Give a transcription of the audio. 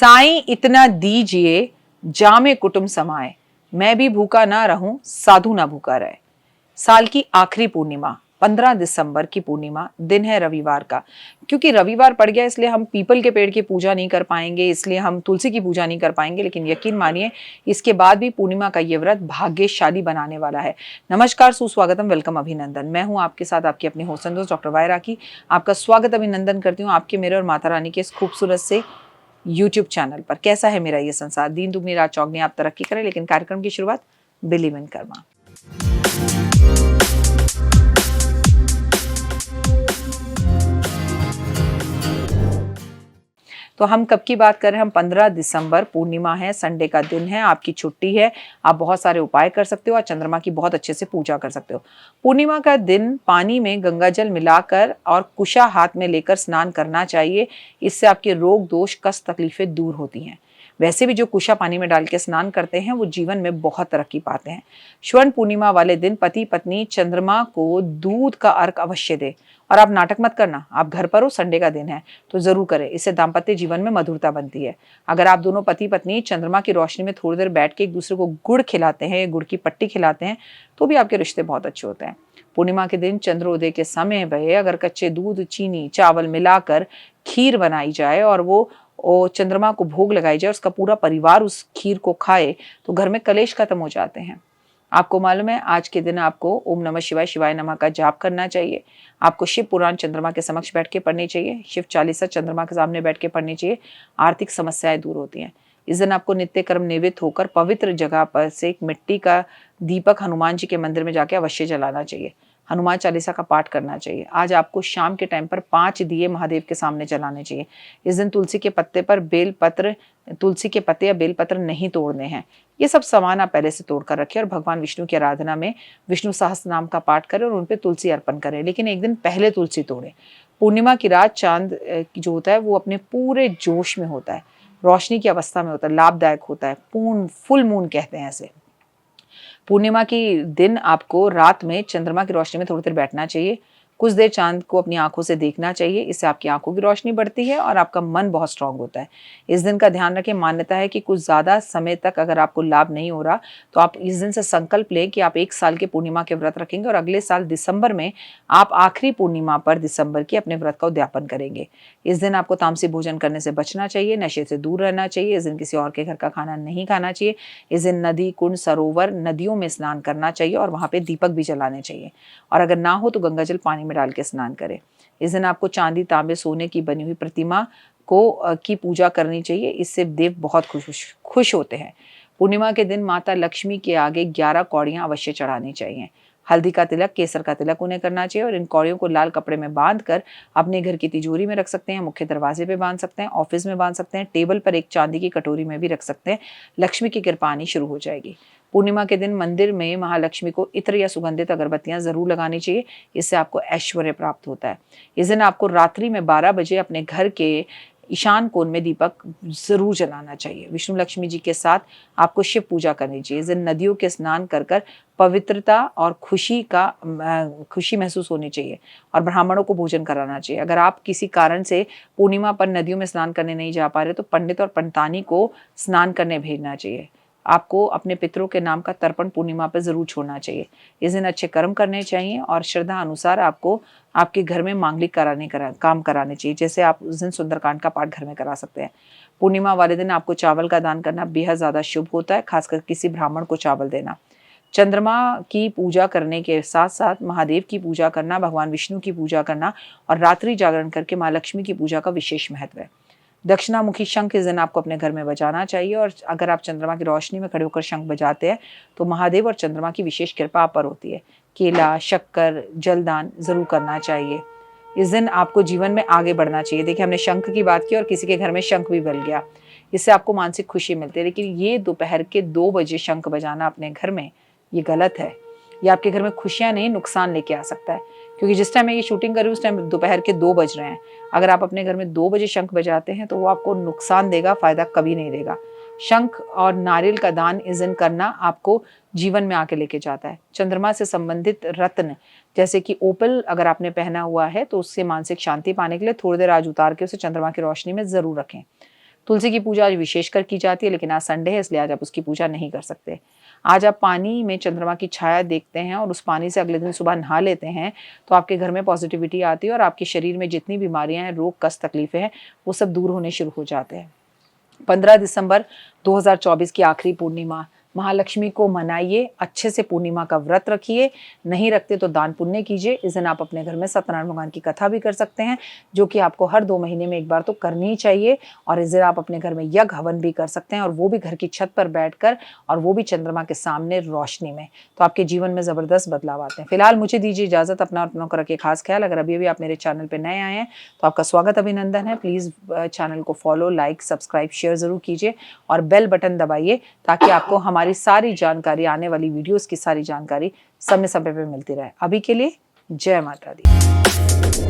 साईं इतना दीजिए जामे कुटुंब समाए, मैं भी भूखा ना रहूं साधु ना भूखा रहे। साल की आखिरी पूर्णिमा 15 दिसंबर की पूर्णिमा, दिन है रविवार का। क्योंकि रविवार पड़ गया इसलिए हम पीपल के पेड़ की पूजा नहीं कर पाएंगे, इसलिए हम तुलसी की पूजा नहीं कर पाएंगे, लेकिन यकीन मानिए इसके बाद भी पूर्णिमा का ये व्रत भाग्यशाली बनाने वाला है। नमस्कार, सुस्वागतम, वेलकम, अभिनंदन। मैं हूं आपके साथ आपकी अपनी होस्ट दोस्त डॉक्टर वायरा की। आपका स्वागत अभिनंदन करती हूँ आपके, मेरे और माता रानी के इस खूबसूरत से यूट्यूब चैनल पर। कैसा है मेरा ये संसार, दीन दुगनी रात चौगनी, आप तरक्की करें। लेकिन कार्यक्रम की शुरुआत बिलीव इन कर्मा। तो हम कब की बात कर रहे हैं? हम 15 दिसंबर, पूर्णिमा है, संडे का दिन है, आपकी छुट्टी है, आप बहुत सारे उपाय कर सकते हो और चंद्रमा की बहुत अच्छे से पूजा कर सकते हो। पूर्णिमा का दिन पानी में गंगा जल मिलाकर और कुशा हाथ में लेकर स्नान करना चाहिए। इससे आपके रोग, दोष, कष्ट, तकलीफें दूर होती हैं। वैसे भी जो कुशा पानी में डाल के स्नान करते हैं वो जीवन में बहुत तरक्की पाते हैं। स्वर्ण पूर्णिमा वाले दिन पति पत्नी चंद्रमा को दूध का अर्घ अवश्य दे। और आप नाटक मत करना, आप घर पर हो, संडे का दिन है तो जरूर करें। इससे दाम्पत्य जीवन में मधुरता बनती है। अगर आप दोनों पति पत्नी चंद्रमा की रोशनी में थोड़ी देर बैठ के एक दूसरे को गुड़ खिलाते हैं, गुड़ की पट्टी खिलाते हैं, तो भी आपके रिश्ते बहुत अच्छे होते हैं। पूर्णिमा के दिन चंद्रोदय के समय वह अगर कच्चे दूध, चीनी, चावल मिलाकर खीर बनाई जाए और वो चंद्रमा को भोग लगाई जाए, उसका पूरा परिवार उस खीर को खाए, तो घर में कलेश खत्म हो जाते हैं। आपको मालूम है आज के दिन आपको ओम नमः शिवाय, शिवाय नमः का जाप करना चाहिए। आपको शिव पुराण चंद्रमा के समक्ष बैठ के पढ़नी चाहिए। शिव चालीसा चंद्रमा के सामने बैठ के पढ़नी चाहिए। आर्थिक समस्याएं दूर होती हैं। इस दिन आपको नित्य कर्म निवृत्त होकर पवित्र जगह पर से एक मिट्टी का दीपक हनुमान जी के मंदिर में जाके अवश्य जलाना चाहिए। हनुमान चालीसा का पाठ करना चाहिए। आज आपको शाम के टाइम पर 5 दिए महादेव के सामने जलाने चाहिए। इस दिन तुलसी के पत्ते पर तुलसी के पत्ते या बेलपत्र नहीं तोड़ने हैं। ये सब सामान आप पहले से तोड़ कर रखें और भगवान विष्णु की आराधना में विष्णु सहस्त्र नाम का पाठ करें और उन पे तुलसी अर्पण करें, लेकिन एक दिन पहले तुलसी तोड़ें। पूर्णिमा की रात चांद जो होता है वो अपने पूरे जोश में होता है, रोशनी की अवस्था में होता है, लाभदायक होता है। पूर्ण फुल मून कहते हैं ऐसे। पूर्णिमा की दिन आपको रात में चंद्रमा की रोशनी में थोड़ी देर बैठना चाहिए। कुछ देर चांद को अपनी आंखों से देखना चाहिए। इससे आपकी आंखों की रोशनी बढ़ती है और आपका मन बहुत स्ट्रांग होता है। इस दिन का ध्यान रखें, मान्यता है कि कुछ ज़्यादा समय तक अगर आपको लाभ नहीं हो रहा तो आप इस दिन से संकल्प लें कि आप 1 साल के पूर्णिमा के व्रत रखेंगे और अगले साल दिसंबर में आप आखिरी पूर्णिमा पर दिसंबर की अपने व्रत का उद्यापन करेंगे। इस दिन आपको तामसी भोजन करने से बचना चाहिए, नशे से दूर रहना चाहिए। इस दिन किसी और के घर का खाना नहीं खाना चाहिए। इस दिन नदी, कुंड, सरोवर, नदियों में स्नान करना चाहिए और वहाँ पे दीपक भी जलाने चाहिए। और अगर ना हो तो गंगा जल पानी में डाल के स्नान करें। इस दिन आपको चांदी, तांबे, सोने की बनी हुई प्रतिमा की पूजा करनी चाहिए। इससे देव बहुत खुश होते हैं। पूर्णिमा के दिन माता लक्ष्मी के आगे 11 कौड़ियां अवश्य चढ़ानी चाहिए। हल्दी का तिलक, केसर का तिलक उन्हें करना चाहिए और इन कौड़ियों को लाल कपड़े में बांधकर अपने घर की तिजोरी में रख सकते हैं, मुख्य दरवाजे पे बांध सकते हैं, ऑफिस में बांध सकते हैं, टेबल पर एक चांदी की कटोरी में भी रख सकते हैं। लक्ष्मी की कृपा आनी शुरू हो जाएगी। पूर्णिमा के दिन मंदिर में महालक्ष्मी को इत्र या सुगंधित अगरबत्तियां जरूर लगानी चाहिए। इससे आपको ऐश्वर्य प्राप्त होता है। इस दिन आपको रात्रि में 12 बजे अपने घर के ईशान कोण में दीपक जरूर जलाना चाहिए। विष्णु लक्ष्मी जी के साथ आपको शिव पूजा करनी चाहिए। इस दिन नदियों के स्नान कर कर पवित्रता और खुशी महसूस होनी चाहिए और ब्राह्मणों को भोजन कराना चाहिए। अगर आप किसी कारण से पूर्णिमा पर नदियों में स्नान करने नहीं जा पा रहे तो पंडित और पंडितानी को स्नान करने भेजना चाहिए। आपको अपने पितरों के नाम का तर्पण पूर्णिमा पर जरूर छोड़ना चाहिए। इस दिन अच्छे कर्म करने चाहिए और श्रद्धा अनुसार आपको आपके घर में मांगलिक काम कराने चाहिए। जैसे आप उस दिन सुंदरकांड का पाठ घर में करा सकते हैं। पूर्णिमा वाले दिन आपको चावल का दान करना बेहद ज़्यादा शुभ होता है, खासकर किसी ब्राह्मण को चावल देना। चंद्रमा की पूजा करने के साथ साथ महादेव की पूजा करना, भगवान विष्णु की पूजा करना और रात्रि जागरण करके माँ लक्ष्मी की पूजा का विशेष महत्व है। दक्षिणामुखी शंख इस दिन आपको अपने घर में बजाना चाहिए और अगर आप चंद्रमा की रोशनी में खड़े होकर शंख बजाते हैं तो महादेव और चंद्रमा की विशेष कृपा आप पर होती है। केला, शक्कर, जलदान जरूर करना चाहिए। इस दिन आपको जीवन में आगे बढ़ना चाहिए। देखिए, हमने शंख की बात की और किसी के घर में शंख भी बज गया, इससे आपको मानसिक खुशी मिलती है। लेकिन ये दोपहर के 2 बजे शंख बजाना अपने घर में, ये गलत है। ये आपके घर में खुशियां नहीं, नुकसान लेके आ सकता है। क्योंकि जिस टाइम मैं ये शूटिंग कर रही हूँ उस टाइम दोपहर के 2 बज रहे हैं। अगर आप अपने घर में 2 बजे शंख बजाते हैं तो वो आपको नुकसान देगा, फायदा कभी नहीं देगा। शंख और नारियल का दान इस दिन करना आपको जीवन में आके लेके जाता है। चंद्रमा से संबंधित रत्न जैसे कि ओपल अगर आपने पहना हुआ है तो उससे मानसिक शांति पाने के लिए थोड़ी देर आज उतार के उसे चंद्रमा की रोशनी में जरूर रखें। तुलसी की पूजा आज विशेषकर की जाती है, लेकिन आज संडे है इसलिए आज आप उसकी पूजा नहीं कर सकते। आज आप पानी में चंद्रमा की छाया देखते हैं और उस पानी से अगले दिन सुबह नहा लेते हैं तो आपके घर में पॉजिटिविटी आती है और आपके शरीर में जितनी बीमारियां हैं, रोग, कष्ट, तकलीफें हैं, वो सब दूर होने शुरू हो जाते हैं। 15 दिसंबर 2024 की आखिरी पूर्णिमा, महालक्ष्मी को मनाइए, अच्छे से पूर्णिमा का व्रत रखिए, नहीं रखते तो दान पुण्य कीजिए। इस दिन आप अपने घर में सत्यनारायण भगवान की कथा भी कर सकते हैं, जो कि आपको हर 2 महीने में एक बार तो करनी ही चाहिए। और इस दिन आप अपने घर में यज्ञ हवन भी कर सकते हैं, और वो भी घर की छत पर बैठकर, और वो भी चंद्रमा के सामने रोशनी में। तो आपके जीवन में ज़बरदस्त बदलाव आते हैं। फिलहाल मुझे दीजिए इजाज़त, अपना अपनों का रखिए खास ख्याल। अगर अभी अभी आप मेरे चैनल पर नए आए हैं तो आपका स्वागत, अभिनंदन है। प्लीज़ चैनल को फॉलो, लाइक, सब्सक्राइब, शेयर ज़रूर कीजिए और बेल बटन दबाइए ताकि आपको हमारी सारी जानकारी, आने वाली वीडियोस की सारी जानकारी समय समय पे मिलती रहे। अभी के लिए जय माता दी।